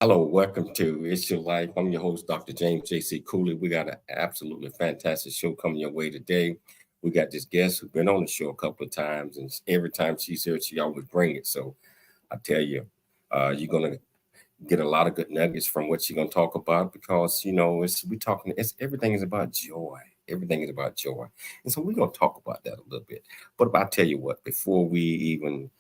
Hello, welcome to It's Your Life. I'm your host, Dr. James J.C. Cooley. We got an absolutely fantastic show coming your way today. We got this guest who's been on the show a couple of times, and every time she's here, she always bring it. So I tell you, you're gonna get a lot of good nuggets from what she's gonna talk about because it's everything is about joy. Everything is about joy, and so we're gonna talk about that a little bit. But I tell you what, before we even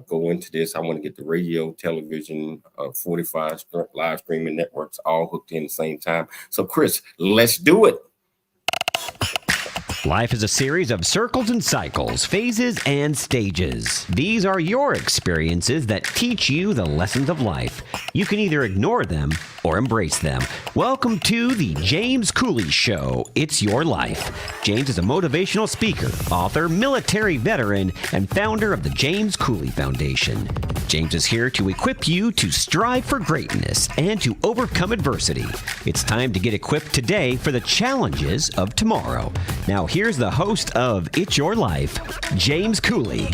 go into this, I want to get the radio, television, 45 live streaming networks all hooked in the same time. So, Chris, let's do it. Life is a series of circles and cycles, phases and stages. These are your experiences that teach you the lessons of life. You can either ignore them or embrace them. Welcome to the James Cooley Show. It's your life. James is a motivational speaker, author, military veteran, and founder of the James Cooley Foundation. James is here to equip you to strive for greatness and to overcome adversity. It's time to get equipped today for the challenges of tomorrow. Now, here's the host of It's Your Life, James Cooley.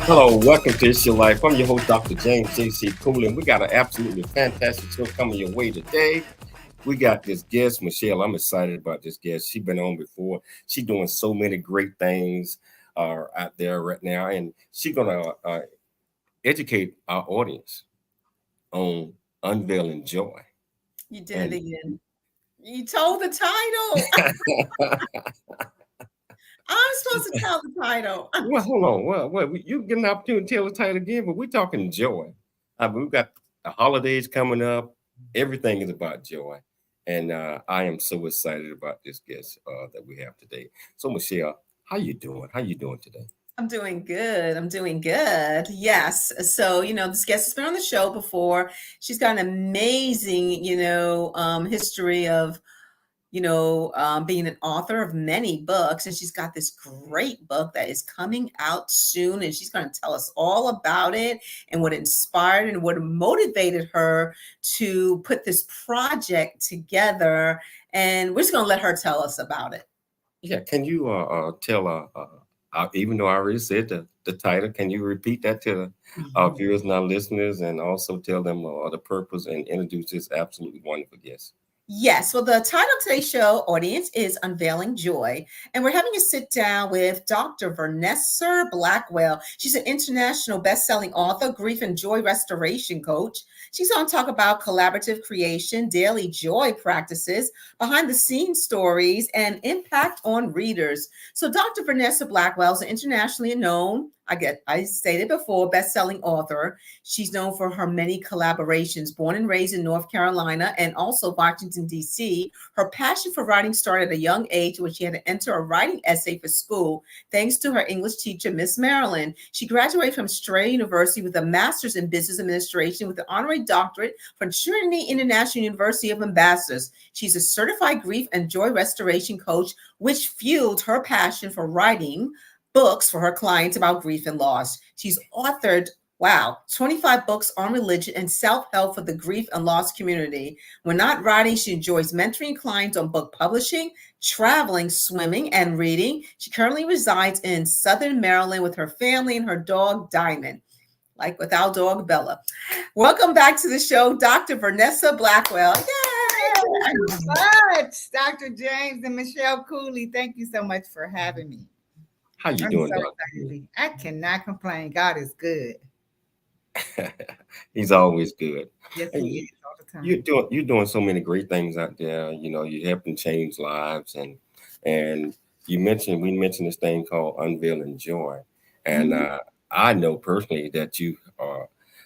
Hello, welcome to It's Your Life. I'm your host, Dr. James J.C. Cooley, and we got an absolutely fantastic show coming your way today. We got this guest, Michelle. I'm excited about this guest. She's been on before. She's doing so many great things out there right now, and she's going to educate our audience on Unveiling Joy. You did it again. You told the title. I'm supposed to tell the title. Well, hold on. Well, you get an opportunity to tell the title again, but we're talking joy. We've got the holidays coming up. Everything is about joy. And I am so excited about this guest that we have today. So, Michelle, how you doing? How you doing today? I'm doing good. Yes. So, this guest has been on the show before. She's got an amazing, history of, being an author of many books. And she's got this great book that is coming out soon. And she's going to tell us all about it and what inspired and what motivated her to put this project together. And we're just going to let her tell us about it. Yeah. Can you tell even though I already said the title, can you repeat that to our viewers and our listeners and also tell them the purpose and introduce this absolutely wonderful guest? Yes. Well, the title of today's show, audience, is Unveiling Joy. And we're having a sit down with Dr. Vanessa Blackwell. She's an international best-selling author, grief and joy restoration coach. She's going to talk about collaborative creation, daily joy practices, behind-the-scenes stories, and impact on readers. So Dr. Vanessa Blackwell is an internationally known, I stated before, best-selling author. She's known for her many collaborations. Born and raised in North Carolina and also Washington, D.C., her passion for writing started at a young age when she had to enter a writing essay for school, thanks to her English teacher, Miss Marilyn. She graduated from Strayer University with a master's in business administration with an honorary doctorate from Trinity International University of Ambassadors. She's a certified grief and joy restoration coach, which fueled her passion for writing books for her clients about grief and loss. She's authored 25 books on religion and self-help for the grief and loss community. When not writing, she enjoys mentoring clients on book publishing, traveling, swimming, and reading. She currently resides in Southern Maryland with her family and her dog, Diamond, like with our dog, Bella. Welcome back to the show, Dr. Vanessa Blackwell. Yay! Thank you so much, Dr. James and Michelle Cooley. Thank you so much for having me. How you doing, so Doctor? I cannot complain. God is good. He's always good. Yes, he is all the time. You're doing so many great things out there. You're helping change lives, and we mentioned this thing called Unveiling Joy, and I know personally that you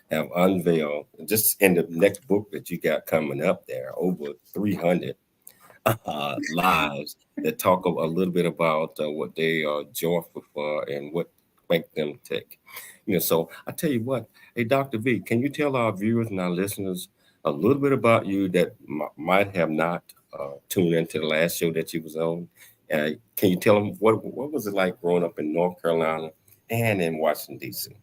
have unveiled just in the next book that you got coming up there over 300 lives that talk a little bit about what they are joyful for and what make them tick. So I tell you what, hey, Dr. V, can you tell our viewers and our listeners a little bit about you that might have not tuned into the last show that you was on? Can you tell them what was it like growing up in North Carolina and in Washington, D.C.?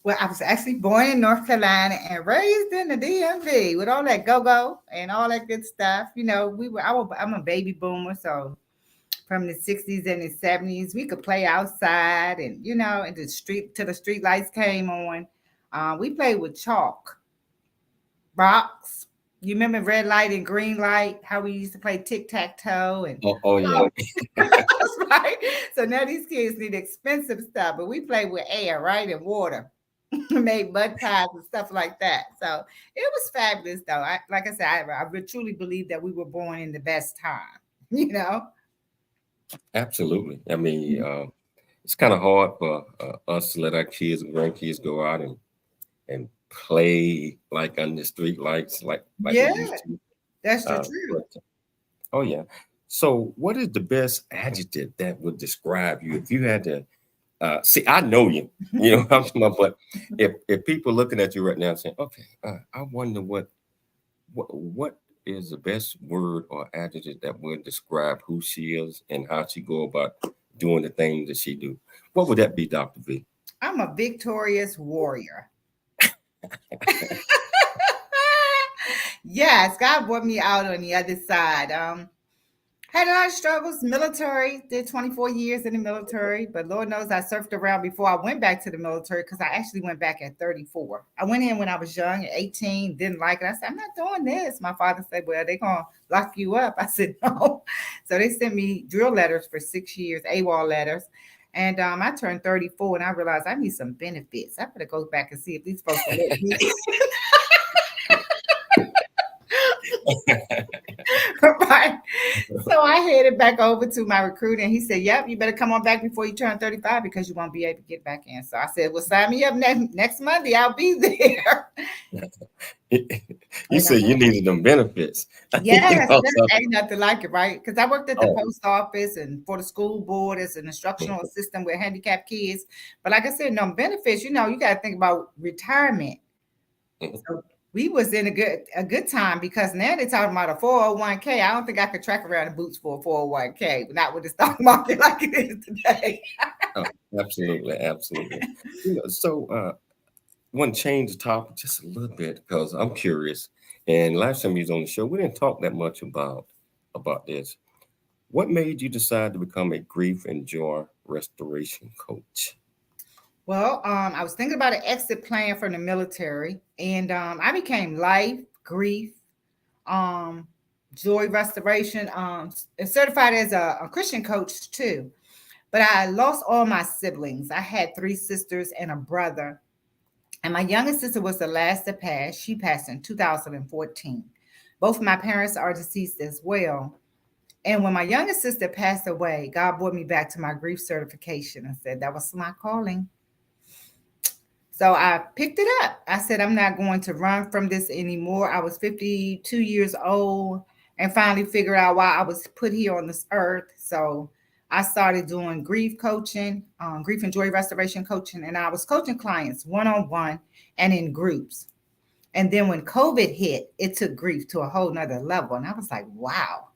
Well, I was actually born in North Carolina and raised in the DMV with all that go-go and all that good stuff. I'm a baby boomer, so from the 60s and the 70s, we could play outside and, and the street lights came on. We played with chalk. rocks. You remember red light and green light? How we used to play tic tac toe and Oh yeah. right. So now these kids need expensive stuff, but we play with air, right, and water. Made mud pies and stuff like that. So it was fabulous, though. Like I said, I truly believe that we were born in the best time. You know. Absolutely. I mean, it's kind of hard for us to let our kids and grandkids go out and play like under the street lights, like we Yeah, used to. that's the truth. But oh yeah. So, what is the best adjective that would describe you if you had to? See, I know you. You know what I'm talking about. But if people looking at you right now saying, "Okay, I wonder what is the best word or adjective that would describe who she is and how she go about doing the things that she do," what would that be, Dr. V? I'm a victorious warrior. Yes, God brought me out on the other side. Had a lot of struggles. Military, did 24 years in the military, but Lord knows I surfed around before I went back to the military because I actually went back at 34. I went in when I was young, at 18, didn't like it. I said, I'm not doing this. My father said, well, they're going to lock you up. I said, no. So they sent me drill letters for 6 years, AWOL letters. And I turned 34 and I realized I need some benefits. I better go back and see if these folks will let me. Right. So I headed back over to my recruiter and he said, yep, you better come on back before you turn 35 because you won't be able to get back in. So I said, well, sign me up next Monday. I'll be there. You And said you needed them benefits. You yes, know, that ain't nothing like it, right? Because I worked at the oh, post office and for the school board as an instructional assistant with handicapped kids. But like I said, no benefits, you got to think about retirement. So we was in a good time because now they're talking about a 401k. I don't think I could track around the boots for a 401k, but not with the stock market like it is today. oh, absolutely, absolutely. So want to change the topic just a little bit because I'm curious. And last time you was on the show, we didn't talk that much about this. What made you decide to become a grief and joy restoration coach? Well, I was thinking about an exit plan from the military, and I became life, grief, um, joy restoration, and certified as a Christian coach too. But I lost all my siblings. I had three sisters and a brother. And my youngest sister was the last to pass. She passed in 2014. Both of my parents are deceased as well. And when my youngest sister passed away, God brought me back to my grief certification and said that was my calling. So I picked it up. I said, I'm not going to run from this anymore. I was 52 years old and finally figured out why I was put here on this earth. So I started doing grief coaching, grief and joy restoration coaching, and I was coaching clients one on one and in groups. And then when COVID hit, it took grief to a whole nother level. And I was like, wow.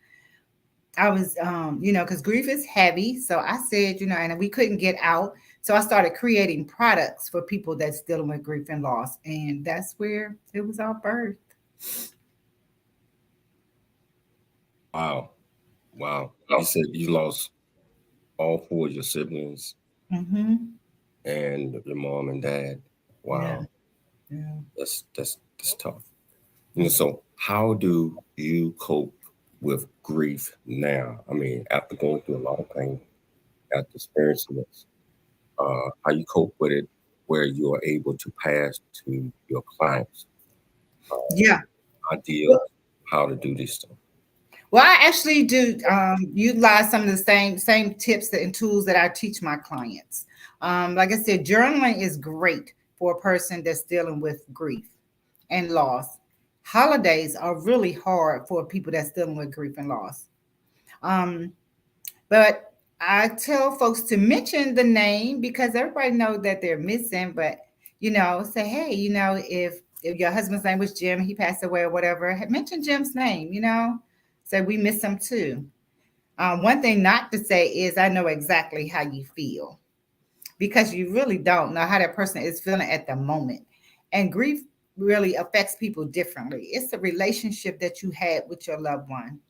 I was, because grief is heavy. So I said, and we couldn't get out. So I started creating products for people that's dealing with grief and loss. And that's where it was all birthed. Wow, wow. You said you lost all four of your siblings Mm-hmm. and your mom and dad. Yeah. Wow, Yeah. that's tough. So how do you cope with grief now? I mean, after going through a lot of pain, after experiencing this, how you cope with it, where you are able to pass to your clients Yeah. ideas how to do this stuff. Well, I actually do utilize some of the same tips and tools that I teach my clients. Like I said, journaling is great for a person that's dealing with grief and loss. Holidays are really hard for people that's dealing with grief and loss. Um, but I tell folks to mention the name because everybody knows that they're missing. But say, hey, if your husband's name was Jim, he passed away or whatever, mention Jim's name. Say we miss him too. One thing not to say is I know exactly how you feel because you really don't know how that person is feeling at the moment. And grief really affects people differently. It's the relationship that you had with your loved one.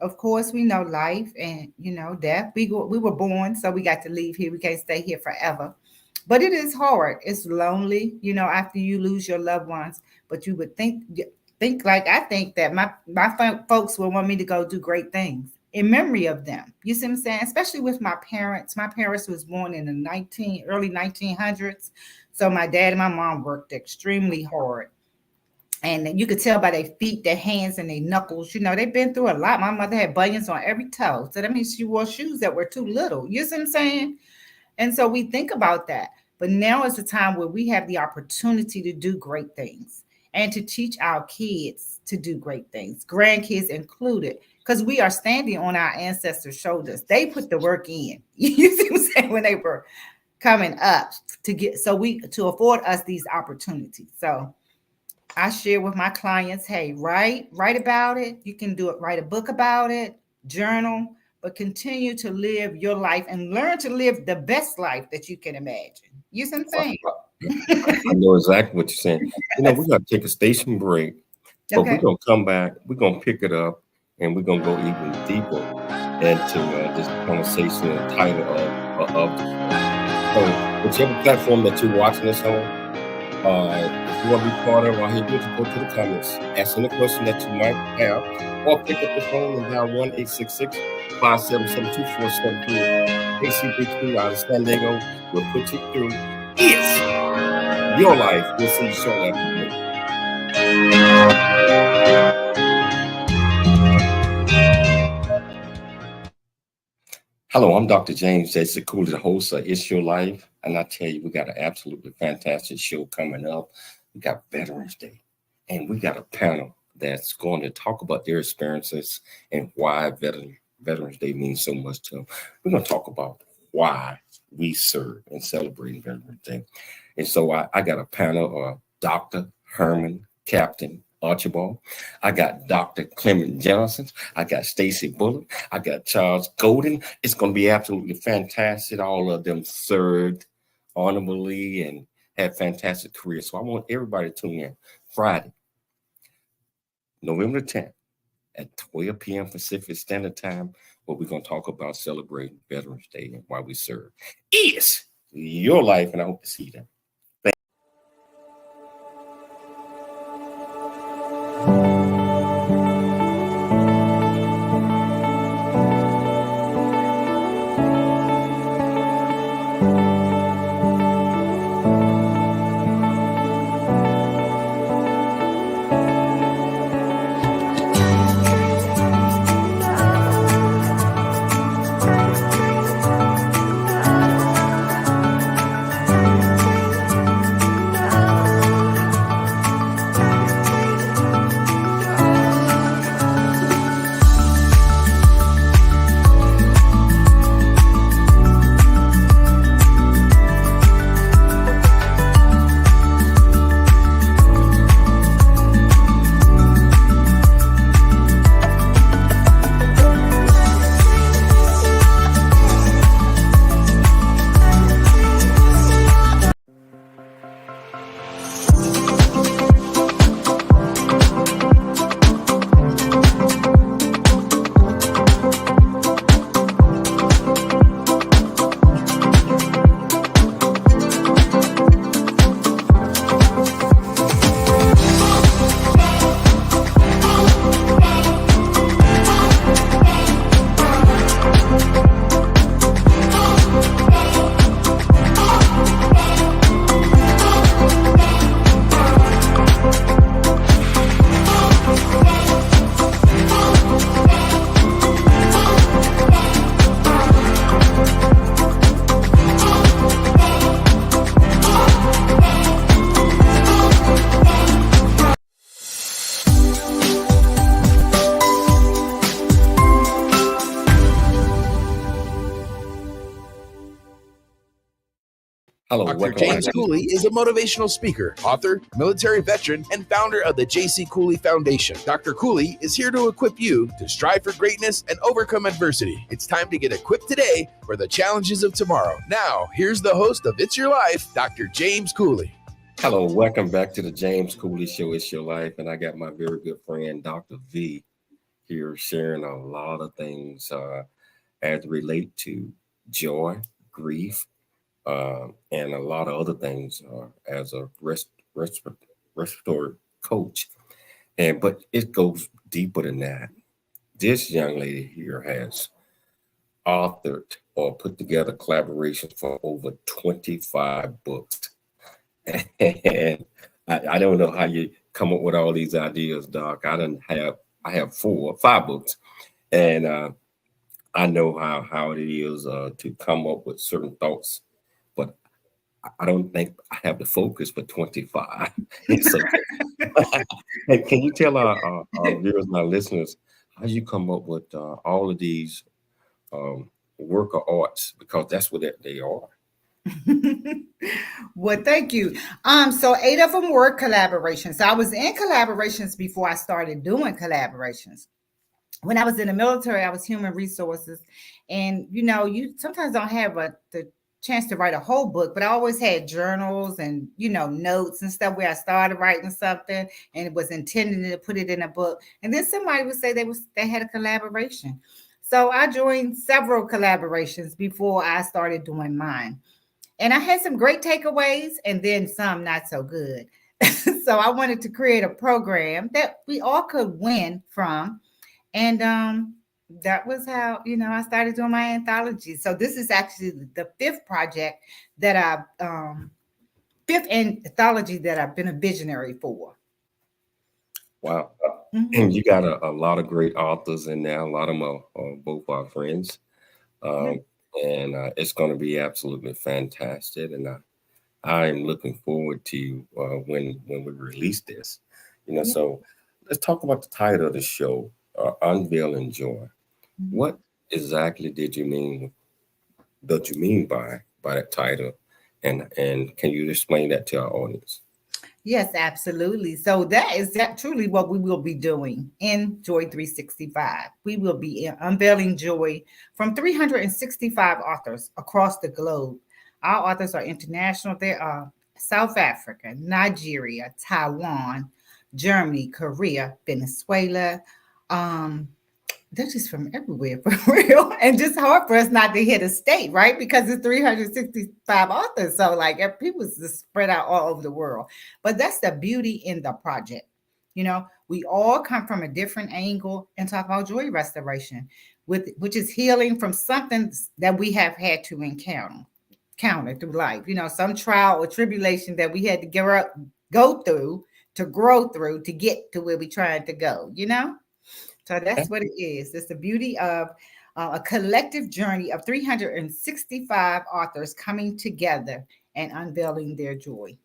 Of course, we know life and death. We were born, so we got to leave here. We can't stay here forever. But it is hard. It's lonely, after you lose your loved ones. But you would think like I think that my folks will want me to go do great things in memory of them. You see what I'm saying? Especially with my parents. My parents was born in the early 1900s. So my dad and my mom worked extremely hard. And you could tell by their feet, their hands, and their knuckles. They've been through a lot. My mother had bunions on every toe. So that means she wore shoes that were too little. You see what I'm saying? And so we think about that. But now is the time where we have the opportunity to do great things and to teach our kids to do great things, grandkids included, because we are standing on our ancestors' shoulders. They put the work in. You see what I'm saying? When they were coming up to afford us these opportunities. So I share with my clients, hey, write about it. You can do it, write a book about it, journal, but continue to live your life and learn to live the best life that you can imagine. You see what I'm saying? I know exactly what you're saying. We got to take a station break, but Okay. we're going to come back. We're going to pick it up, and we're going to go even deeper into this conversation and title of the show. So whichever platform that you're watching this on, if you want to be part of our here, just go to the comments, ask any question that you might have, or pick up the phone and dial 1-866-577-2473. ACB2 out of San Diego will put you through. It's your life. We'll see you shortly after the break. Hello, I'm Dr. James J.C. Cooley, the host of It's Your Life. And I tell you, we got an absolutely fantastic show coming up. We got Veterans Day, and we got a panel that's going to talk about their experiences and why Veterans Day means so much to them. We're going to talk about why we serve and celebrate Veterans Day. And so I got a panel of Dr. Herman Captain Archibald. I got Dr. Clement Johnson. I got Stacy Bullock. I got Charles Golden. It's going to be absolutely fantastic. All of them served honorably and had fantastic careers. So I want everybody to tune in Friday, November 10th at 12 p.m. Pacific Standard Time, where we're going to talk about celebrating Veterans Day and why we serve. It's your life, and I hope to see you there. Hello, Dr. James Cooley is a motivational speaker, author, military veteran, and founder of the J.C. Cooley Foundation. Dr. Cooley is here to equip you to strive for greatness and overcome adversity. It's time to get equipped today for the challenges of tomorrow. Now, here's the host of It's Your Life, Dr. James Cooley. Hello, welcome back to the James Cooley Show, It's Your Life. And I got my very good friend, Dr. V, here sharing a lot of things as relate to joy, grief, and a lot of other things as a rest, respiratory coach. And but it goes deeper than that. This young lady here has authored or put together collaborations for over 25 books. And I don't know how you come up with all these ideas, Doc. I have 5 books, and I know how it is to come up with certain thoughts, but I don't think I have the focus for 25. So, hey, can you tell our viewers and our listeners how you come up with all of these um, work of arts? Because that's what they are. Well, thank you. So 8 of them were collaborations. So I was in collaborations before I started doing collaborations. When I was in the military, I was human resources, and you sometimes don't have the chance to write a whole book, but I always had journals and notes and stuff where I started writing something and it was intended to put it in a book, and then somebody would say they had a collaboration. So I joined several collaborations before I started doing mine, and I had some great takeaways and then some not so good. So I wanted to create a program that we all could win from, and that was how I started doing my anthology. So this is actually the fifth project that fifth anthology that I've been a visionary for. Wow. Mhm. And you got a lot of great authors in there. A lot of them are both our friends. Yeah. Um, and it's going to be absolutely fantastic. And I'm looking forward to when we release this. Yeah. So let's talk about the title of the show, Unveiling Joy. Mhm. What exactly did you mean by that title? And can you explain that to our audience? Yes, absolutely. So that truly what we will be doing in Joy 365. We will be unveiling joy from 365 authors across the globe. Our authors are international. They are South Africa, Nigeria, Taiwan, Germany, Korea, Venezuela. Um, they're just from everywhere for real. And just hard for us not to hit a state, right? Because it's 365 authors. So like people just spread out all over the world. But that's the beauty in the project. We all come from a different angle and talk about joy restoration, which is healing from something that we have had to encounter through life. Some trial or tribulation that we had to go through to grow through to get to where we tried to go. So that's what it is. It's the beauty of a collective journey of 365 authors coming together and unveiling their joy.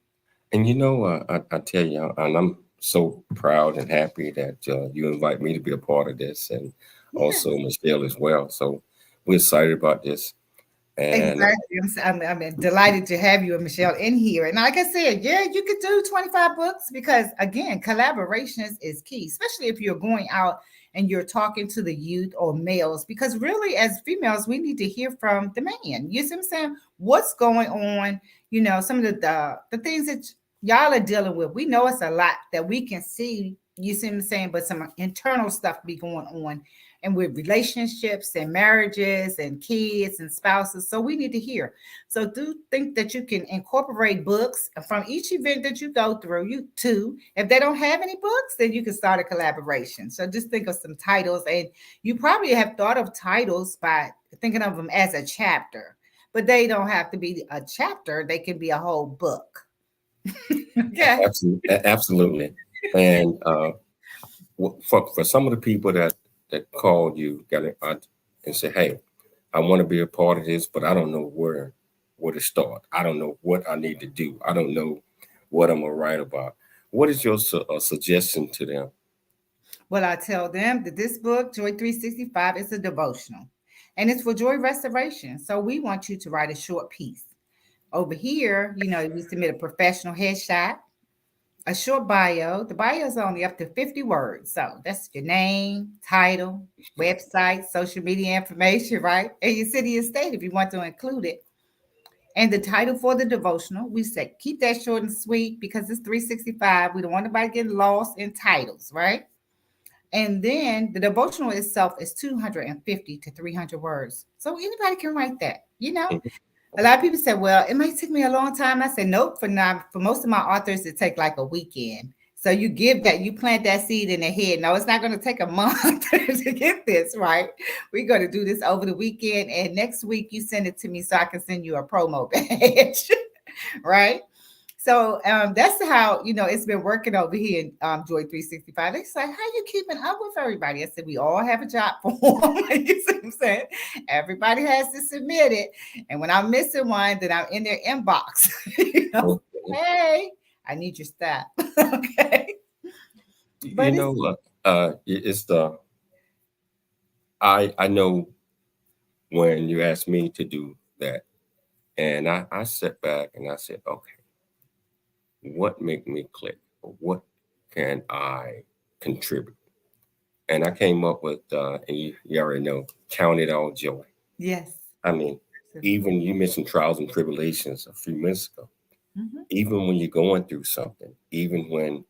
And I tell you, and I'm so proud and happy that you invite me to be a part of this, and Yeah, also Michelle as well. So we're excited about this, and exactly. I'm delighted to have you and Michelle in here. And like I said, yeah, you could do 25 books because, again, collaborations is key, especially if you're going out and you're talking to the youth or males. Because really, as females, we need to hear from the man. You see what I'm saying? What's going on? Some of the things that y'all are dealing with. We know it's a lot that we can see. You see what I'm saying? But some internal stuff be going on and with relationships and marriages and kids and spouses. So we need to hear. So do think that you can incorporate books from each event that you go through. You too. If they don't have any books, then you can start a collaboration. So just think of some titles, and you probably have thought of titles by thinking of them as a chapter, but they don't have to be a chapter. They can be a whole book. Okay. absolutely. And for some of the people that called you, and say, "Hey, I want to be a part of this, but I don't know where to start. I don't know what I need to do. I don't know what I'm gonna write about." What is your suggestion to them? Well, I tell them that this book, Joy 365, is a devotional and it's for joy restoration. So we want you to write a short piece. Over here, we submit a professional headshot, a short bio. The bio is only up to 50 words. So that's your name, title, website, social media information, right? And your city and state if you want to include it. And the title for the devotional, we said keep that short and sweet because it's 365. We don't want anybody getting lost in titles, right? And then the devotional itself is 250 to 300 words. So anybody can write that. Mhm. A lot of people say, well, it might take me a long time. I said, nope, for most of my authors, it take like a weekend. So you you plant that seed in their head. No, it's not going to take a month to get this, right? We're going to do this over the weekend. And next week you send it to me so I can send you a promo badge, right? So that's how, it's been working over here in Joy 365. They say, how you keeping up with everybody? I said, we all have a job form. You see what I'm saying? Everybody has to submit it. And when I'm missing one, then I'm in their inbox. Hey, I need your stuff. Okay. But it's the I know when you asked me to do that, and I sat back and I said, okay, what make me click? What can I contribute? And I came up with, and you already know, count it all joy. Yes. I mean, even you mentioned trials and tribulations a few minutes ago. Mm-hmm. Even when you're going through something, even when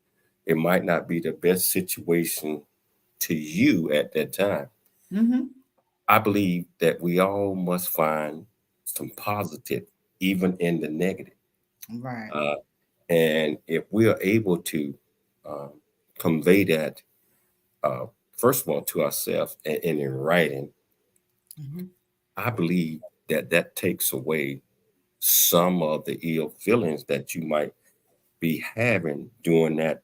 it might not be the best situation to you at that time, Mm-hmm. I believe that we all must find some positive, even in the negative. Right. And if we are able to um, convey that, uh, first of all, to ourselves and in writing, Mm-hmm. I believe that that takes away some of the ill feelings that you might be having during that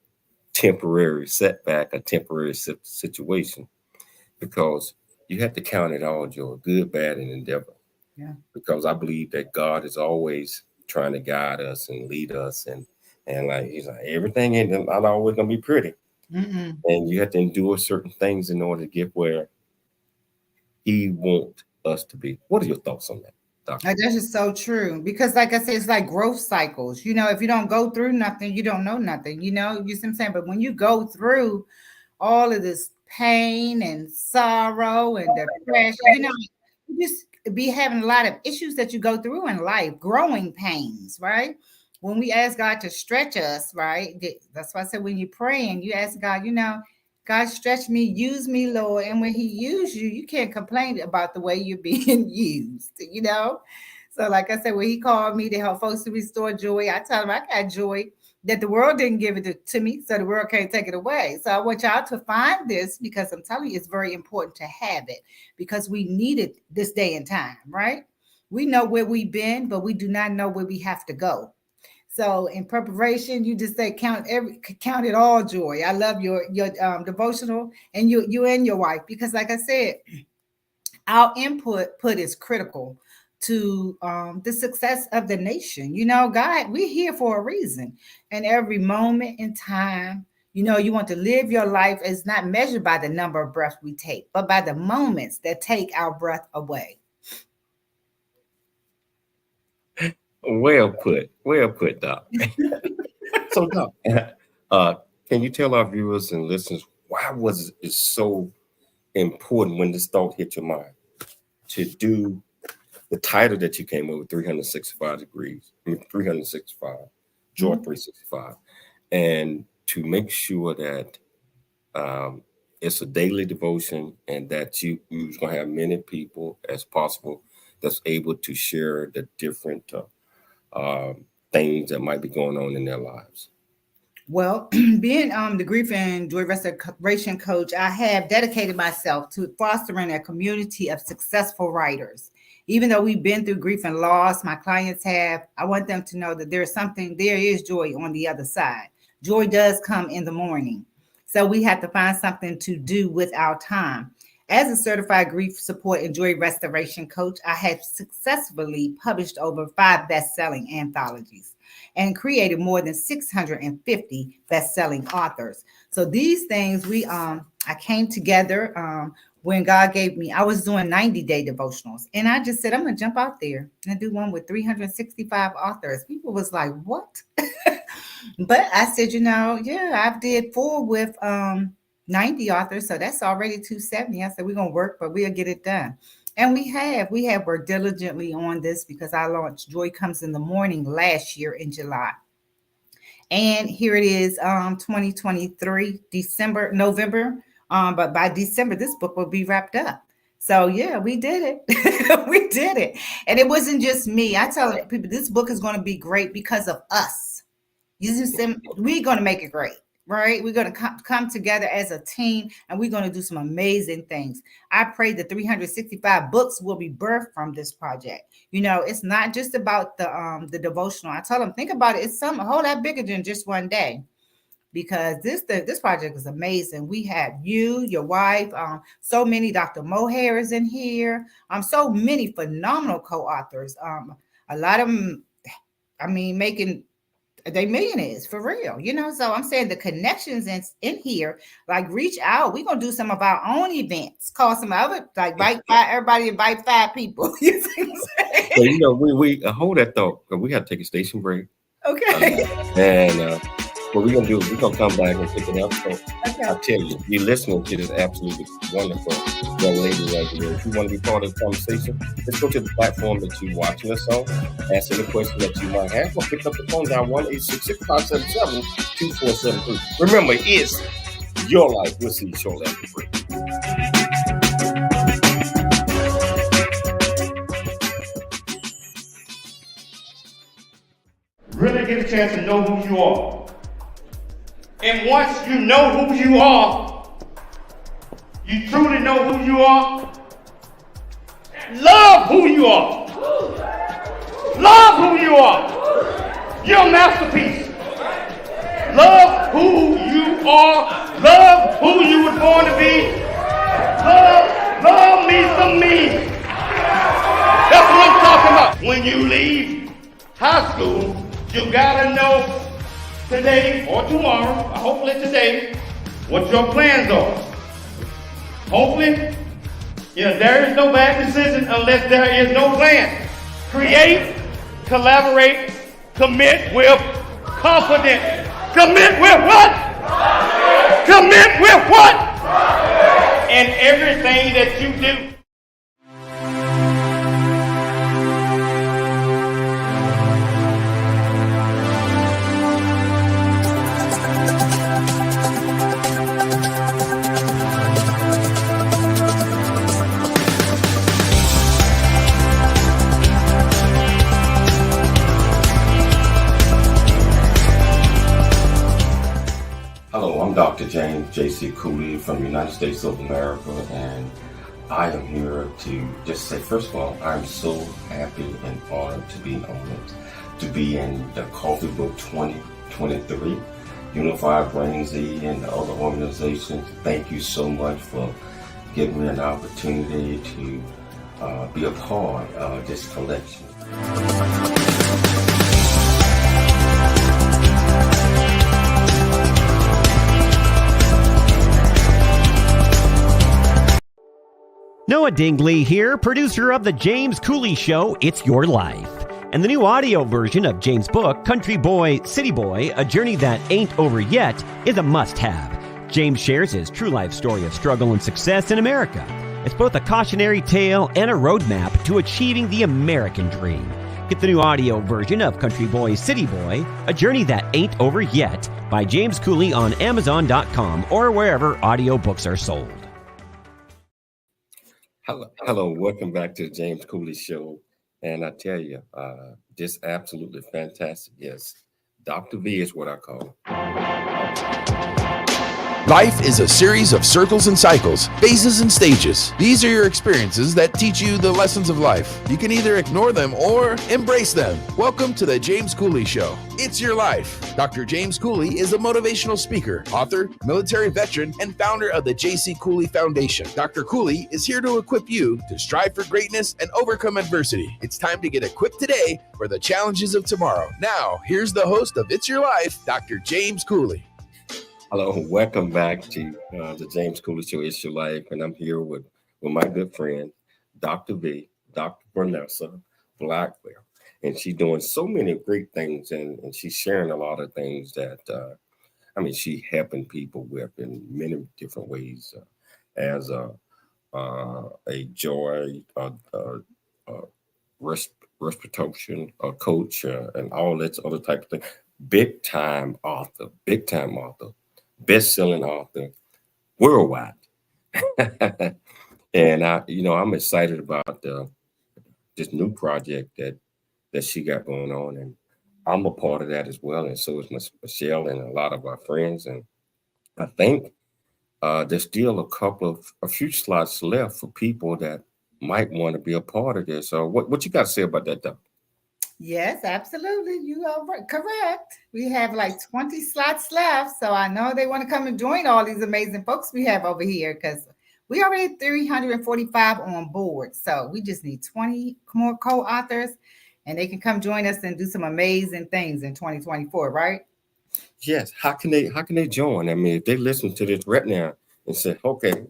temporary setback, a temporary situation, because you have to count it all joy, good, bad, and endeavor. Yeah. Because I believe that God is always trying to guide us and lead us, and like He's like everything ain't not always gonna be pretty, Mm-mm. and you have to endure certain things in order to get where He wants us to be. What are your thoughts on that, Doctor? That's just so true because, like I said, it's like growth cycles. If you don't go through nothing, you don't know nothing. You see what I'm saying? But when you go through all of this pain and sorrow and depression, you just be having a lot of issues that you go through in life, growing pains, right? When we ask God to stretch us, right? That's why I said when you're praying, you ask God, God stretch me, use me, Lord. And when He used you, you can't complain about the way you're being used. So, like I said, when He called me to help folks to restore joy, I tell Him I got joy that the world didn't give it to me, so the world can't take it away. So I want y'all to find this because I'm telling you, it's very important to have it because we need it this day and time, right? We know where we've been, but we do not know where we have to go. So in preparation, you just say count it all joy. I love your devotional and you and your wife because, like I said, our input is critical to the success of the nation. God, we're here for a reason. And every moment in time, you want to live your life is not measured by the number of breaths we take, but by the moments that take our breath away. Well put, Doc. So, Doc, uh, can you tell our viewers and listeners why was it so important when this thought hit your mind to do the title that you came up with, 365 degrees, 365, Joy Mhm. 365, and to make sure that um, it's a daily devotion and that you're going to have many people as possible that's able to share the different um, things that might be going on in their lives. Well, being the grief and joy restoration coach, I have dedicated myself to fostering a community of successful writers. Even though we've been through grief and loss, my clients have, I want them to know that there is joy on the other side. Joy does come in the morning. So we have to find something to do with our time. As a certified grief support and joy restoration coach, I have successfully published over 5 best-selling anthologies and created more than 650 best-selling authors. So these things I came together when God gave me, I was doing 90-day devotionals. And I just said, I'm gonna jump out there and do one with 365 authors. People was like, what? But I said, I did 4 with 90 authors. So that's already 270. I said, we're gonna work, but we'll get it done. And we have worked diligently on this because I launched Joy Comes in the Morning last year in July. And here it is, 2023, November. But by December, this book will be wrapped up. So yeah, we did it. We did it. And it wasn't just me. I tell people this book is going to be great because of us. We're going to make it great, right? We're going to come together as a team, and we're going to do some amazing things. I pray the 365 books will be birthed from this project. You know, it's not just about the devotional. I tell them, think about it. It's a whole lot bigger than just one day, because this project is amazing. We have you, your wife, so many. Dr. Mohair is in here. So many phenomenal co-authors. A lot of them, I mean, they millionaires for real, you know. So I'm saying the connections in here, like reach out. We're gonna do some of our own events, call some other, like everybody invite 5 people. You see what I'm saying? So, you know, we hold that thought, because we got to take a station break. Okay. What we're gonna do is we're gonna come back and pick it up. So Okay. I tell you, you're listening to this absolutely wonderful young lady right here. If you want to be part of the conversation, let's go to the platform that you're watching us on. Ask any question that you might have, or pick up the phone down 1-866-577-2473. Remember, it's your life. We'll see you shortly after the break. Really get a chance to know who you are. And once you know who you are, you truly know who you are, love who you are. Love who you are. You're a masterpiece. Love who you are. Love who you were born to be. Love me some me. That's what I'm talking about. When you leave high school, you gotta know today or tomorrow, hopefully today, what your plans are. Hopefully, there is no bad decision unless there is no plan. Create, collaborate, commit with confidence. Commit with what? Commit with what? And everything that you do. Hello, I'm Dr. James J.C. Cooley from the United States of America, and I am here to just say, first of all, I'm so happy and honored to be in the Coffee Book 2023, Unified Brain Z and the other organizations. Thank you so much for giving me an opportunity to be a part of this collection. Noah Dingley here, producer of The James Cooley Show, It's Your Life. And the new audio version of James' book, Country Boy, City Boy, A Journey That Ain't Over Yet, is a must-have. James shares his true life story of struggle and success in America. It's both a cautionary tale and a roadmap to achieving the American dream. Get the new audio version of Country Boy, City Boy, A Journey That Ain't Over Yet by James Cooley on Amazon.com or wherever audiobooks are sold. Hello, welcome back to the James Cooley Show. And I tell you, this absolutely fantastic. Yes, Dr. V is what I call Life is a series of circles and cycles, phases and stages. These are your experiences that teach you the lessons of life. You can either ignore them or embrace them. Welcome to the James Cooley Show. It's your life. Dr. James Cooley is a motivational speaker, author, military veteran, and founder of the J.C. Cooley Foundation. Dr. Cooley is here to equip you to strive for greatness and overcome adversity. It's time to get equipped today for the challenges of tomorrow. Now, here's the host of It's Your Life, Dr. James Cooley. Hello, welcome back to the James Cooley Show, It's Your Life. And I'm here with my good friend, Dr. V, Dr. Vanessa Blackwell. And she's doing so many great things, and she's sharing a lot of things that, she helping people with in many different ways as a joy, respiration, a coach, and all that other type of thing. Big time author, best-selling author worldwide. And I'm excited about this new project that she got going on, and I'm a part of that as well, and so is Michelle and a lot of our friends. And I think there's still a few slots left for people that might want to be a part of this. So what you got to say about that, though? Yes, absolutely. You are correct. We have like 20 slots left. So I know they want to come and join all these amazing folks we have over here because we already 345 on board. So we just need 20 more co-authors and they can come join us and do some amazing things in 2024, right? Yes. How can they join? I mean, if they listen to this right now and say, okay,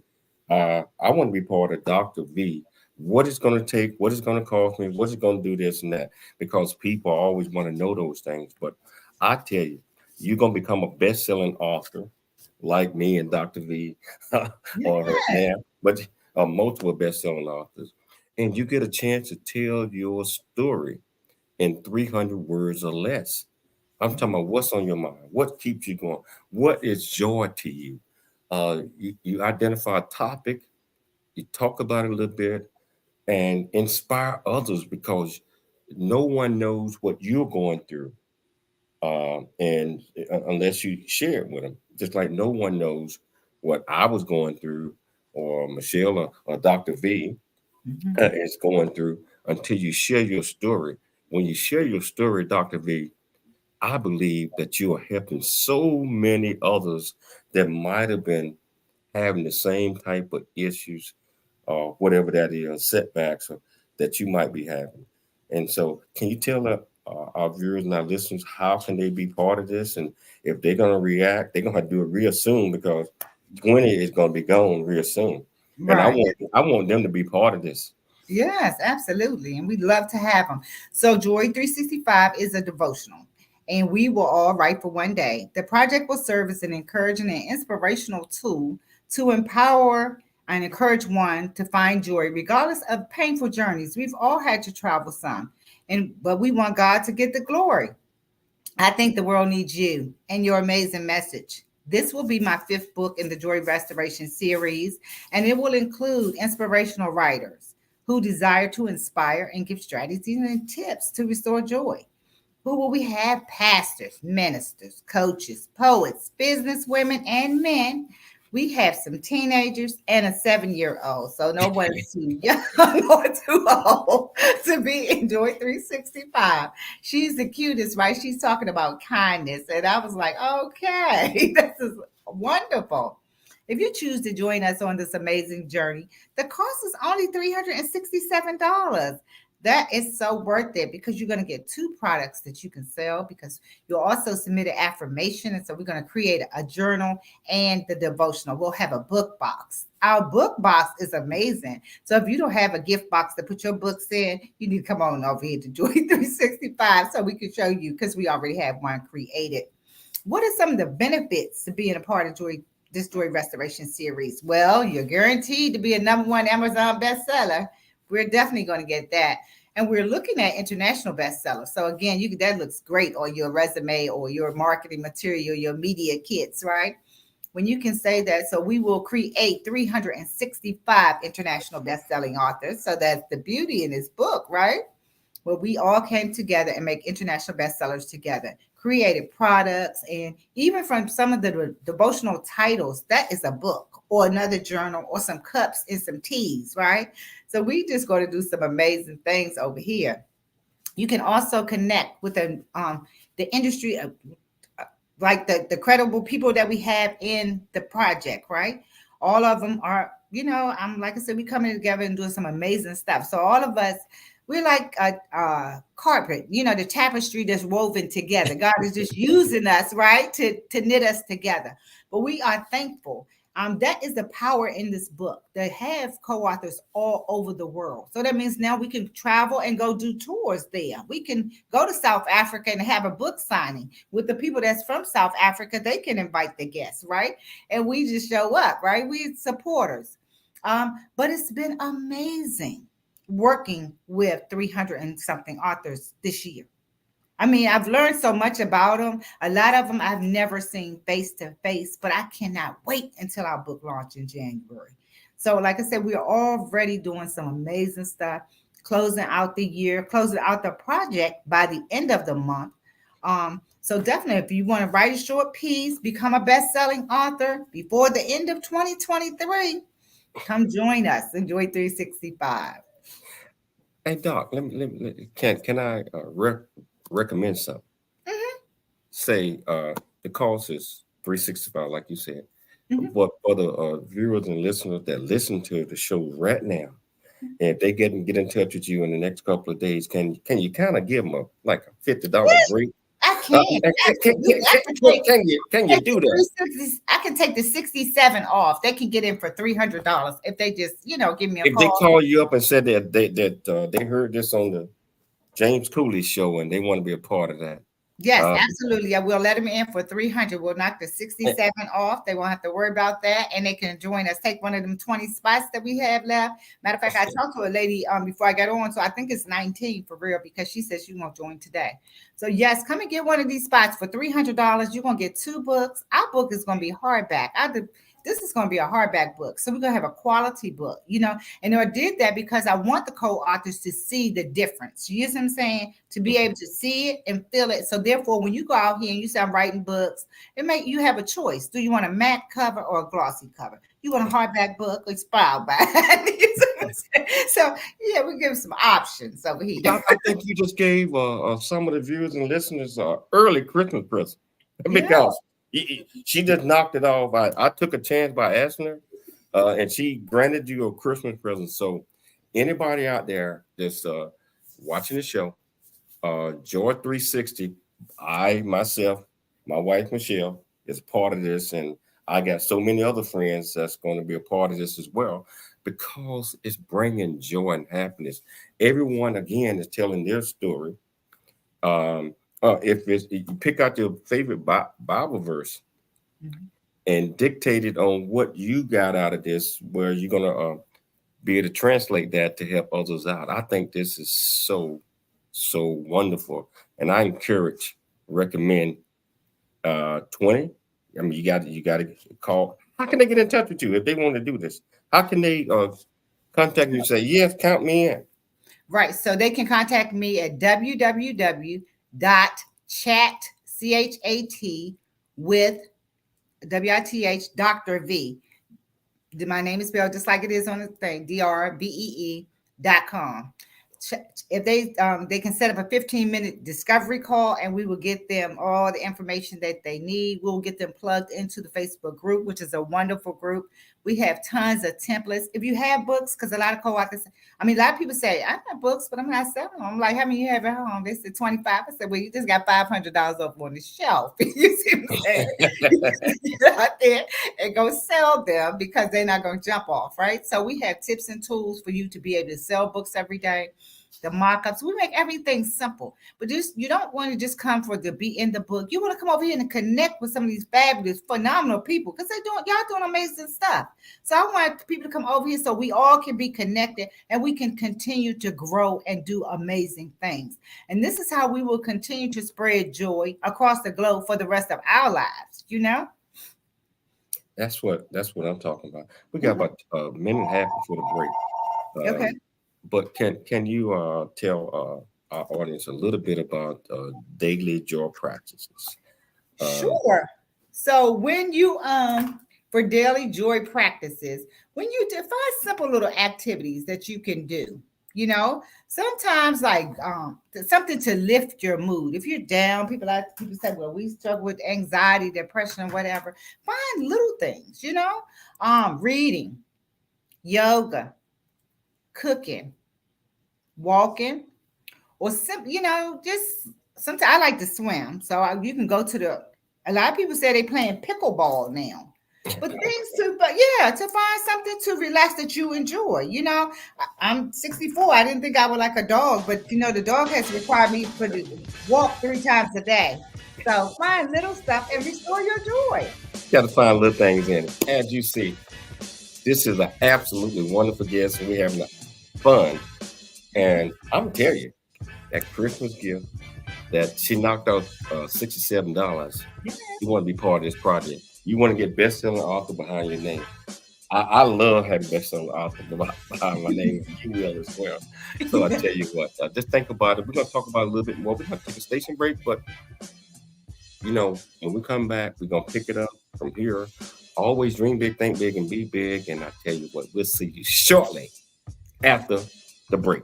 I want to be part of Dr. V. What it's going to take, what it's going to cost me, what's it going to do this and that, because people always want to know those things. But I tell you, you're going to become a best-selling author like me and Dr. V or her Yes. now, but multiple best-selling authors. And you get a chance to tell your story in 300 words or less. I'm talking about what's on your mind, what keeps you going, what is joy to you. You identify a topic, you talk about it a little bit, and inspire others because no one knows what you're going through, and unless you share it with them. Just like no one knows what I was going through, or Michelle or Dr. V Mhm. is going through until you share your story. When you share your story, Dr. V, I believe that you are helping so many others that might have been having the same type of issues or whatever that is, setbacks that you might be having. And so, can you tell our viewers and our listeners how can they be part of this? And if they're going to react, they're going to have to do it real soon because Gwenny is going to be gone real soon. And Right. I want them to be part of this. Yes, absolutely. And we'd love to have them. So, Joy 365 is a devotional, and we will all write for one day. The project will serve as an encouraging and inspirational tool to empower and encourage one to find joy, regardless of painful journeys. We've all had to travel some, but we want God to get the glory. I think the world needs you and your amazing message. This will be my fifth book in the Joy Restoration series, and it will include inspirational writers who desire to inspire and give strategies and tips to restore joy. Who will we have? Pastors, ministers, coaches, poets, business women, and men. We have some teenagers and a 7-year-old. So no one's too young or too old to be in Joy 365. She's the cutest, right? She's talking about kindness. And I was like, okay, this is wonderful. If you choose to join us on this amazing journey, the cost is only $367. That is so worth it because you're going to get two products that you can sell because you'll also submit an affirmation. And so we're going to create a journal and the devotional. We'll have a book box. Our book box is amazing. So if you don't have a gift box to put your books in, you need to come on over here to Joy 365 so we can show you because we already have one created. What are some of the benefits to being a part of this Joy Restoration series? Well, you're guaranteed to be a #1 Amazon bestseller. We're definitely going to get that. And we're looking at international bestsellers. So again, that looks great on your resume or your marketing material, your media kits, right? When you can say that. So we will create 365 international best-selling authors. So that's the beauty in this book, right? Where we all came together and make international bestsellers together, created products, and even from some of the devotional titles, that is a book or another journal or some cups and some teas, right? So we just going to do some amazing things over here. You can also connect with the industry of like the credible people that we have in the project, right? All of them are, I'm like I said, we coming together and doing some amazing stuff. So all of us, we're like a carpet, the tapestry that's woven together. God is just using us, right, to knit us together. But we are thankful. That is the power in this book. They have co-authors all over the world. So that means now we can travel and go do tours there. We can go to South Africa and have a book signing with the people that's from South Africa. They can invite the guests, right? And we just show up, right? We supporters. But it's been amazing working with 300 and something authors this year. I mean, I've learned so much about them. A lot of them I've never seen face to face, but I cannot wait until our book launch in January. So, like I said, we're already doing some amazing stuff, closing out the year, closing out the project by the end of the month. So definitely, if you want to write a short piece, become a best-selling author before the end of 2023, come join us. Enjoy 365. Hey Doc, can I recommend something? Mhm, Say the cost is 365, like you said. mhm. But for the viewers and listeners that listen to the show right now, and if they get in touch with you in the next couple of days, can you kind of give them like a $50 Yes, break? I can. Absolutely. Can you do that? I can take the 67 off. They can get in for $300 if they just, give me a If they call. call you up and said that they heard this on the James Cooley show and they want to be a part of that. Yes, Uh, absolutely. I will let them in for 300. We'll knock the and 67 off. They won't have to worry about that. And they can join us, take one of them 20 spots that we have left. Matter of fact, I talked to a lady before I got on. So I think it's 19 for real because she says she won't join today. So yes, come and get one of these spots for $300. You're going to get 2 books. Our book is going to be hardback. This is going to be a hardback book. So we're going to have a quality book, and I did that because I want the co-authors to see the difference. You know what I'm saying? To be able to see it and feel it. So therefore, when you go out here and you say I'm writing books, you have a choice. Do you want a matte cover or a glossy cover? You want a hardback book or spiral back? So yeah, we give some options over here. Doc, I think you just gave some of the viewers and listeners early Christmas present because she just knocked it off. I took a chance by asking her, and she granted you a Christmas present. So anybody out there that's watching the show, Joy 360, I myself, my wife Michelle is part of this, and I got so many other friends that's going to be a part of this as well because it's bringing joy and happiness. Everyone again is telling their story. If you pick out your favorite Bible verse and dictate it on what you got out of this, where you're gonna be able to translate that to help others out. I think this is so wonderful, and I recommend 20. I mean, you got to call. How can they get in touch with you if they want to do this? How can they contact you and say, yes, count me in? Right. So they can contact me at www.chat with WITH Dr. V. My name is spelled just like it is on the thing, DRBEE.com. If they can set up a 15-minute discovery call and we will get them all the information that they need. We'll get them plugged into the Facebook group, which is a wonderful group. We have tons of templates. If you have books, because a lot of co-authors, a lot of people say, I have books, but I'm not selling them. I'm like, how many you have at home? They said 25. I said, well, you just got $500 up on the shelf. You see what I'm saying? Get out there and go sell them because they're not going to jump off, right? So we have tips and tools for you to be able to sell books every day. The markups, we make everything simple, but you don't want to just come for to be in the book. You want to come over here and connect with some of these fabulous, phenomenal people because y'all doing amazing stuff. So I want people to come over here so we all can be connected and we can continue to grow and do amazing things. And this is how we will continue to spread joy across the globe for the rest of our lives. That's what I'm talking about. We got about a minute and a half before the break. Okay. But can you tell our audience a little bit about daily joy practices? Sure. So when you for daily joy practices, when you define simple little activities that you can do, sometimes like something to lift your mood. If you're down, people say, well, we struggle with anxiety, depression, whatever. Find little things, reading, yoga, cooking, walking, or just sometimes I like to swim. So you can go to a lot of people say they playing pickleball now, but to find something to relax that you enjoy. I'm 64. I didn't think I would like a dog, but the dog has required me to walk 3 times a day. So find little stuff and restore your joy. You got to find little things in it. As you see, this is an absolutely wonderful guest, and we're having fun. And I'm gonna tell you, that Christmas gift that she knocked out $67. You want to be part of this project. You want to get best-selling author behind your name. I love having best-selling authors behind my name. You will as well. So I tell you what, just think about it. We're going to talk about it a little bit more. We're going to take a station break, but when we come back, we're going to pick it up from here. Always dream big, think big, and be big. And I tell you what, we'll see you shortly after the break.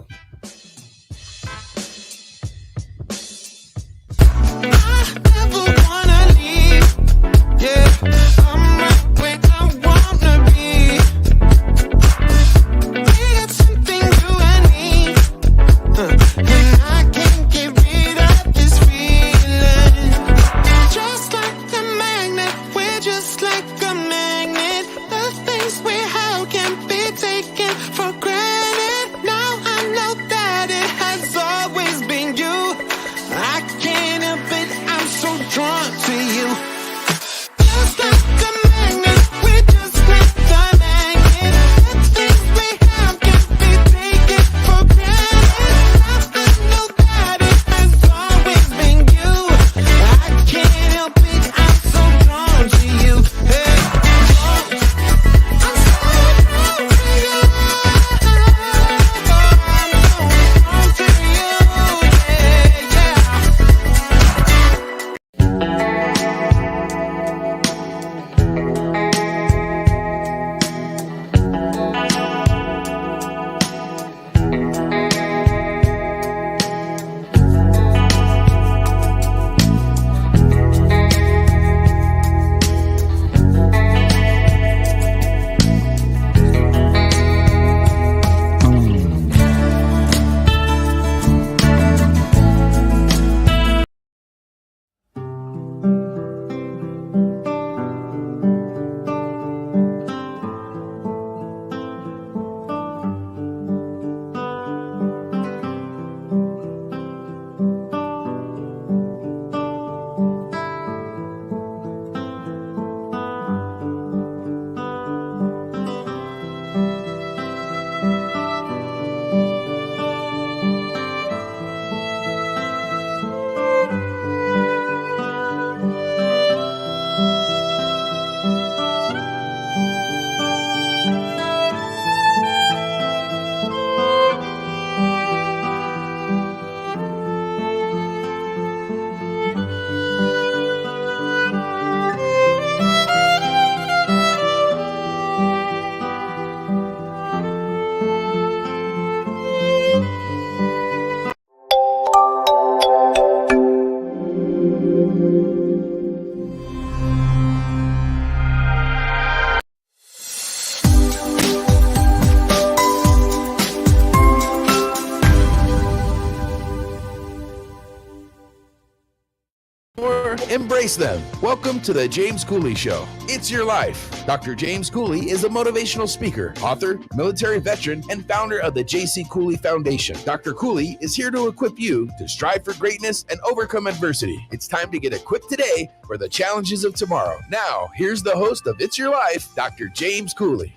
Embrace them. Welcome to the James Cooley Show. It's your life. Dr. James Cooley is a motivational speaker, author, military veteran, and founder of the J.C. Cooley Foundation. Dr. Cooley is here to equip you to strive for greatness and overcome adversity. It's time to get equipped today for the challenges of tomorrow. Now, here's the host of It's Your Life, Dr. James Cooley.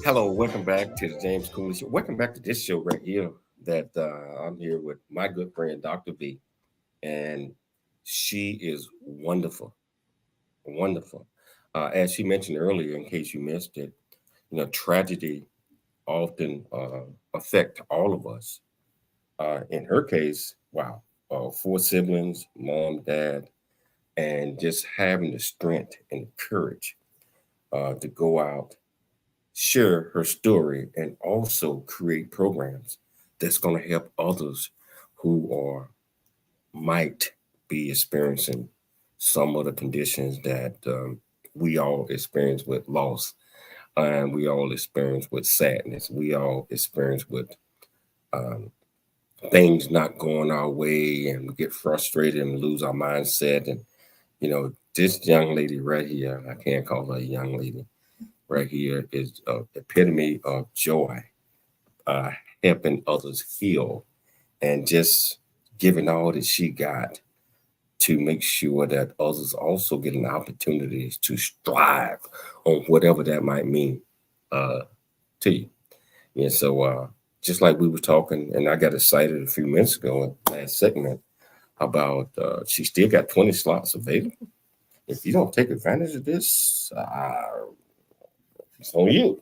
Hello, welcome back to the James Cooley Show. Welcome back to this show right here that I'm here with my good friend, Dr. V. And she is wonderful, wonderful. As she mentioned earlier, in case you missed it, tragedy often affect all of us. In her case, wow, 4 siblings, mom, dad, and just having the strength and courage to go out, share her story, and also create programs that's going to help others who might be experiencing some of the conditions that we all experience with loss, and we all experience with sadness. We all experience with things not going our way, and we get frustrated and lose our mindset. And this young lady right here, I can't call her a young lady, right here is an epitome of joy, helping others heal, and just giving all that she got to make sure that others also get an opportunity to strive on whatever that might mean to you. And so just like we were talking, and I got excited a few minutes ago in the last segment about she still got 20 slots available. If you don't take advantage of this, it's on you.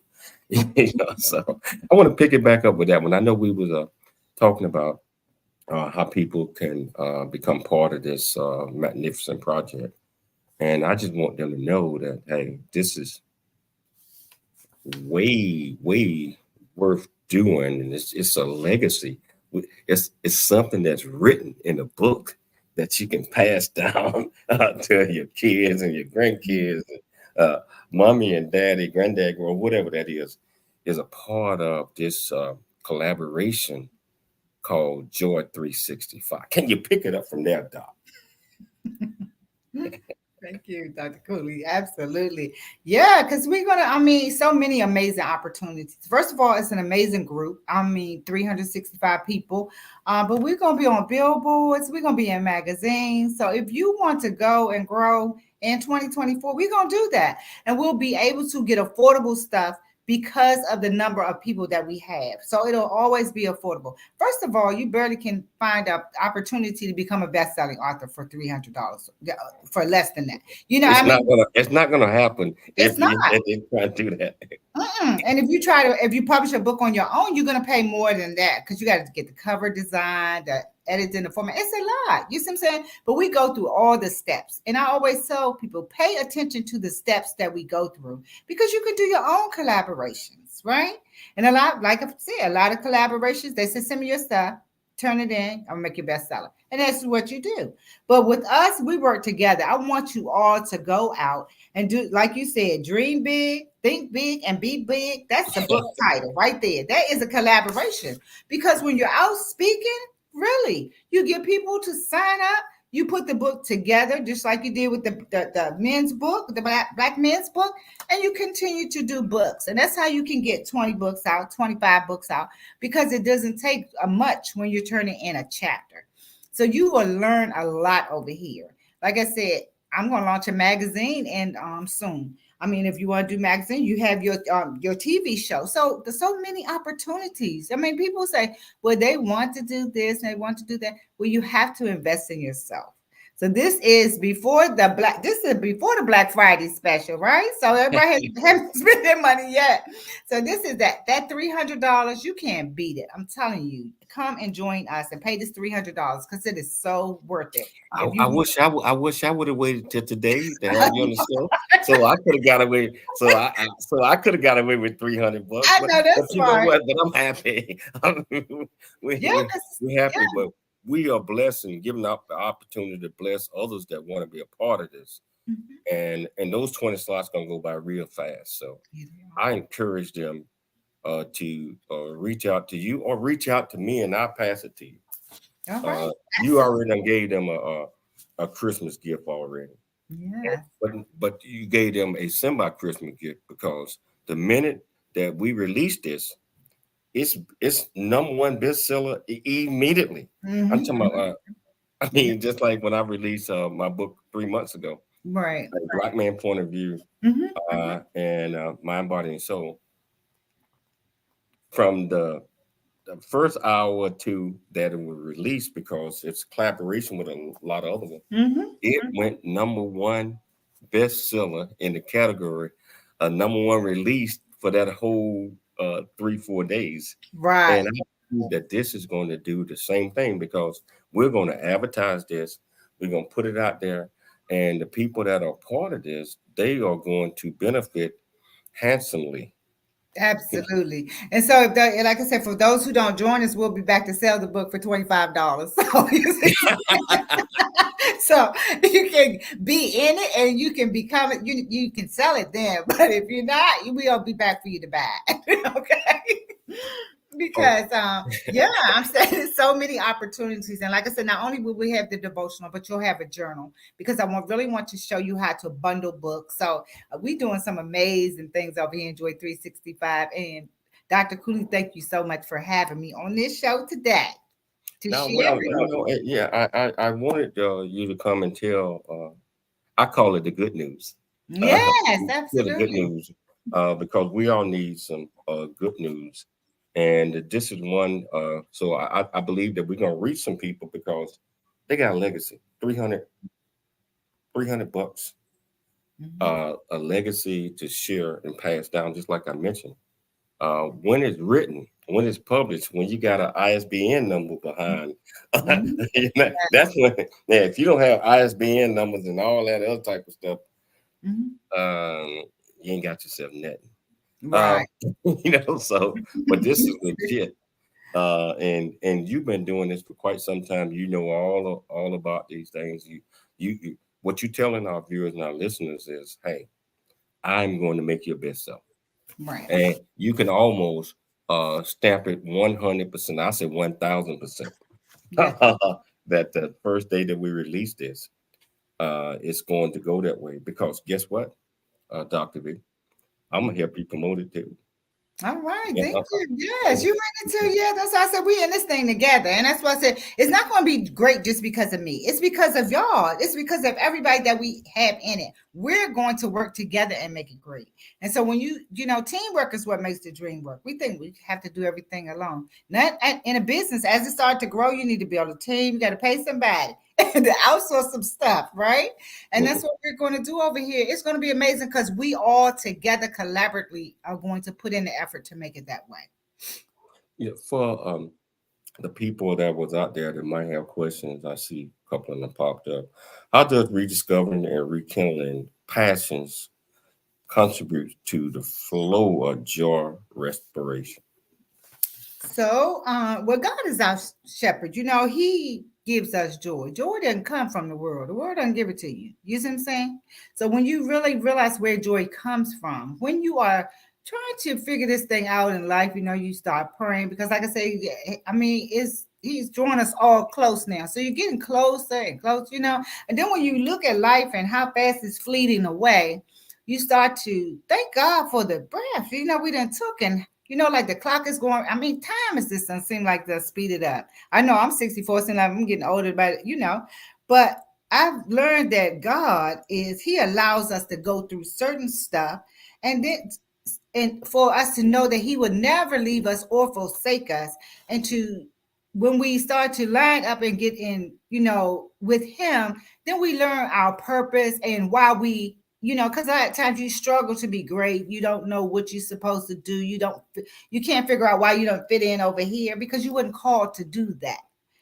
So I want to pick it back up with that one. I know we was talking about how people can become part of this magnificent project, and I just want them to know that hey, this is way worth doing, and it's a legacy. It's something that's written in a book that you can pass down to your kids and your grandkids, uh, mommy and daddy, granddad, or whatever that is a part of this collaboration called Joy 365. Can you pick it up from there, Doc? Thank you, Dr. Cooley. Absolutely. Yeah, because we're going to, I mean, so many amazing opportunities. First of all, it's an amazing group. I mean, 365 people. But we're going to be on billboards. We're going to be in magazines. So if you want to go and grow in 2024, we're going to do that. And we'll be able to get affordable stuff because of the number of people that we have. So it'll always be affordable. First of all, you barely can find an opportunity to become a best-selling author for $300 for less than that. You know, it's not gonna happen it's not. if you try to do that. And if you publish a book on your own, you're gonna pay more than that because you got to get the cover design, the editing, the format. It's a lot. You see what I'm saying? But we go through all the steps, and I always tell people pay attention to the steps that we go through because you can do your own collaborations, right? And a lot, like I said, a lot of collaborations. They say send me your stuff, turn it in, I'll make you a bestseller, and that's what you do. But with us, we work together. I want you all to go out and do, like you said, dream big, think big, and be big. That's the book title right there. That is a collaboration because when you're out speaking, really, you get people to sign up. You put the book together just like you did with the men's book, the black men's book, and you continue to do books. And that's how you can get 20 books out, 25 books out, because it doesn't take much when you're turning in a chapter. So you will learn a lot over here. Like I said, I'm going to launch a magazine and soon. I mean, if you want to do magazine, you have your TV show. So there's so many opportunities. I mean, people say, well, they want to do this and they want to do that. Well, you have to invest in yourself. So this is before the Black Friday special, right? So everybody hasn't spent their money yet. So this is that $300. You can't beat it. I'm telling you. Come and join us and pay this $300 because it is so worth it. I wish I would have waited till today to have you on the show, so I could have got away. So I could have got away with $300. I know that's but you know what? But I'm happy. we're happy, but we are blessed and giving up the opportunity to bless others that want to be a part of this. Mm-hmm. And those 20 slots gonna go by real fast. So I encourage them to reach out to you or reach out to me, and I'll pass it to you. All right. You already gave them a Christmas gift already. Yeah. But you gave them a semi-Christmas gift because the minute that we released this, it's number one bestseller immediately. Mm-hmm. I'm talking about. I mean, just like when I released my book 3 months ago, right? Black Man Point of View, and Mind, Body, and Soul. From the first hour or two that it was released, because it's collaboration with a lot of other ones, it went number one bestseller in the category, number one release for that whole 3-4 days. Right. And I think that this is going to do the same thing because we're going to advertise this. We're going to put it out there. And the people that are part of this, they are going to benefit handsomely. Absolutely. And so, like I said, for those who don't join us, we'll be back to sell the book for $25. So you can be in it and you can become it. You can sell it then. But if you're not, we'll be back for you to buy. Okay. Because I'm saying there's so many opportunities, and like I said, not only will we have the devotional, but you'll have a journal because I really want to show you how to bundle books. So we're doing some amazing things over here in Joy 365. And Dr. Cooley, thank you so much for having me on this show today. I wanted you to come and tell. I call it the good news. Yes, absolutely. The good news, because we all need some good news. And this is one, so I believe that we're going to reach some people because they got a legacy, $300 bucks. a legacy to share and pass down, just like I mentioned. When it's written, when it's published, when you got an ISBN number behind, that's when, if you don't have ISBN numbers and all that other type of stuff, you ain't got yourself nothing. Right. So, but this is legit. And you've been doing this for quite some time. You know all about these things. You what you're telling our viewers and our listeners is, hey, I'm going to make your best self. Right. And you can almost stamp it 100%. I say 1,000%. That the first day that we release this, it's going to go that way. Because guess what, Dr. V? I'm going to help you promote it too. All right, thank you. Yes, you went into, that's why I said we in this thing together. And that's why I said it's not going to be great just because of me. It's because of y'all. It's because of everybody that we have in it. We're going to work together and make it great. And so when teamwork is what makes the dream work. We think we have to do everything alone. Not in a business, as it starts to grow, you need to build a team. You got to pay somebody to outsource some stuff, right? And that's what we're going to do over here. It's going to be amazing because we all together collaboratively are going to put in the effort to make it that way. Yeah, for the people that was out there that might have questions, I see a couple of them popped up. How does rediscovering and rekindling passions contribute to the flow of joy restoration? So, God is our shepherd. He gives us joy. Joy doesn't come from the world. The world doesn't give it to you. You see what I'm saying? So when you really realize where joy comes from, when you are trying to figure this thing out in life, you start praying because, like I say, he's drawing us all close now. So you're getting closer and closer, And then when you look at life and how fast it's fleeting away, you start to thank God for the breath. We done took and like the clock is going. Time is just doesn't seem like to speed it up. I know I'm 64, so I'm getting older, but I've learned that God He allows us to go through certain stuff, and for us to know that He would never leave us or forsake us, and when we start to line up and get in, with Him, then we learn our purpose and why we. Because a lot of times you struggle to be great. You don't know what you're supposed to do. You can't figure out why you don't fit in over here because you weren't called to do that.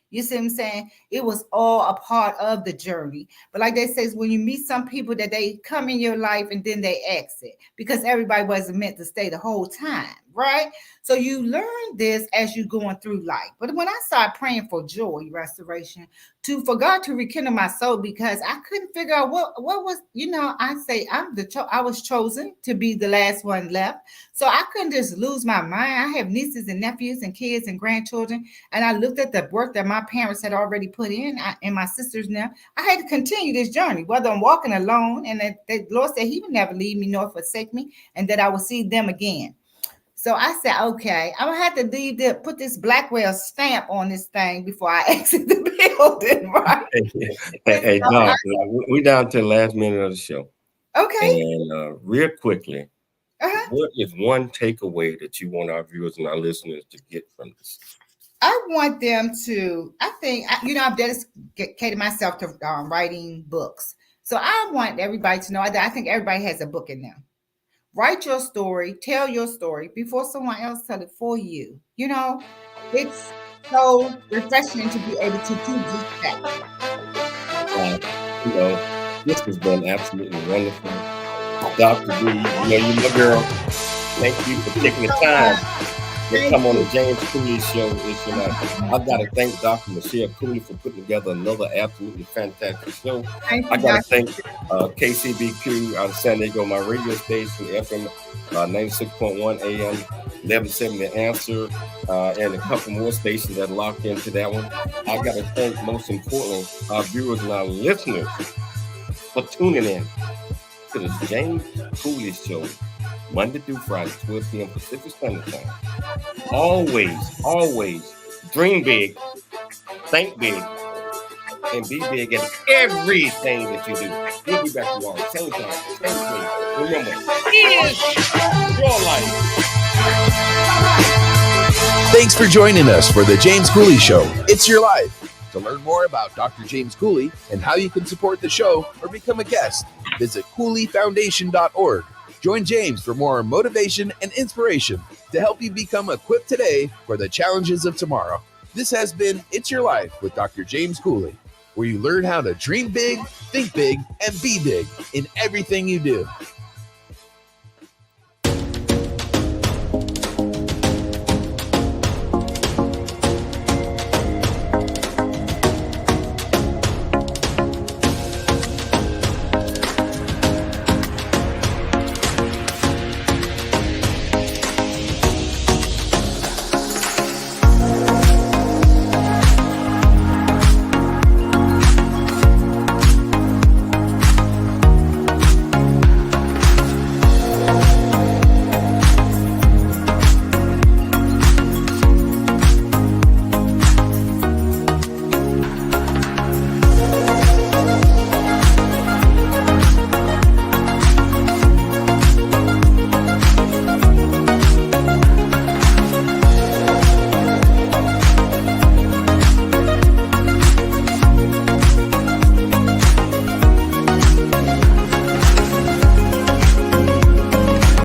You see what I'm saying? It was all a part of the journey. But like they say, when you meet some people that they come in your life and then they exit because everybody wasn't meant to stay the whole time, right? So you learn this as you're going through life. But when I started praying for joy restoration, for God to rekindle my soul, because I couldn't figure out what was, I was chosen to be the last one left. So I couldn't just lose my mind. I have nieces and nephews and kids and grandchildren. And I looked at the work that my parents had already put in and my sisters now. I had to continue this journey, whether I'm walking alone. And the Lord said He would never leave me nor forsake me, and that I will see them again. So I said, okay, I'm going to have to put this Blackwell stamp on this thing before I exit the building, right? Hey, Doc, we're down to the last minute of the show. Okay. And real quickly, what is one takeaway that you want our viewers and our listeners to get from this? I want them to, I've dedicated myself to writing books. So I want everybody to know that I think everybody has a book in them. Write your story, tell your story before someone else tell it for you. It's so refreshing to be able to do just that. This has been absolutely wonderful. Dr. B, you're my girl. Thank you for taking the time to come on the James Cooley Show. I've got to thank Dr. Michelle Cooley for putting together another absolutely fantastic show. I got to thank KCBQ out of San Diego, my radio station, FM 96.1 AM, 1170 The Answer, and a couple more stations that locked into that one. I got to thank, most importantly, our viewers and our listeners for tuning in to the James Cooley Show, Monday through Friday, 12 p.m. Pacific Standard Time. Always dream big, think big, and be big at everything that you do. We'll be back tomorrow, same time, same place. Remember, it's your life. Thanks for joining us for the James Cooley Show. It's your life. To learn more about Dr. James Cooley and how you can support the show or become a guest, visit CooleyFoundation.org. Join James for more motivation and inspiration to help you become equipped today for the challenges of tomorrow. This has been It's Your Life with Dr. James Cooley, where you learn how to dream big, think big, and be big in everything you do.